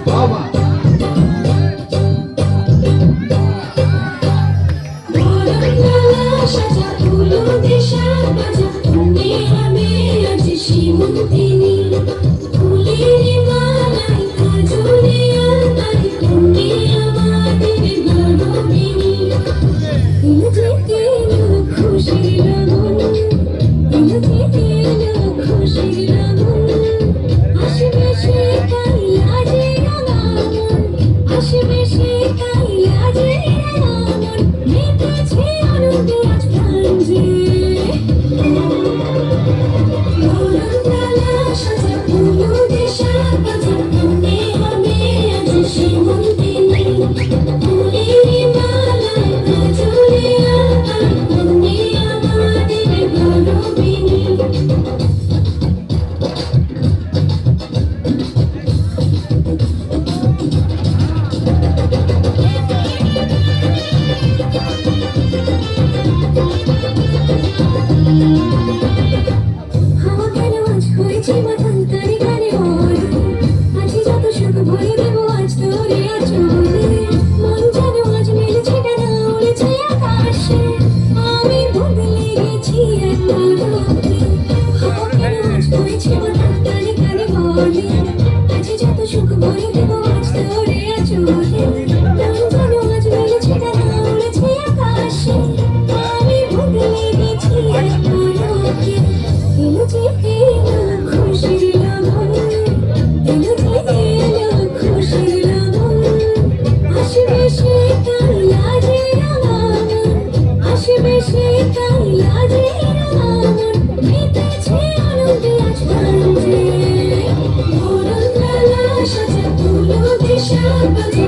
বাবা সাজা ফুলো দেশা বাজা তুমি আমি আজ শিমুতিনি ফুলের মালাই কাজলে আলতাই তুমি আমাদের গরবিনী এলো যে এলো খুশির আগুন এলো যে এলো খুশির আগুন আসবে সে তাই লাজে রাঙা মন আসবে সে তাই লাজে রাঙা মন মেতেছে আনন্দে আজ প্রাণ যে মরণডালা সাজা ফুলো দেশা বাজা তুমি আমি আজ শিমুতিনি ফুলের মালাই কাজলে আলতাই তুমি আমাদের গরবিনী হাওয়া কেন আজ হয়েছে মাথাল তারি গানে বলো আজ যত সুখ ভরে দেব আজ তোরে আচলে মন যেন আজ মেলেছে ডানা উড়েছে আকাশে আমি বদলে গেছি এক পলকে হাওয়া কেন আজ হয়েছে মাথাল তারি গানে বলো আজ যত সুখ ভরে দেব আজ তোরে আচলে মন যেন আজ মেলেছে ডানা উড়েছে আকাশে আমি বদলে গেছি এক পলকে এলো যে এলো খুশির আগুন এলো যে এলো খুশির আগুন আসবে সে তাই লাজে রাঙা মন আসবে সে তাই লাজে রাঙা মন মেতেছে আনন্দে আজ প্রাণ যে মরণডালা সাজা ফুলো দেশা বাজা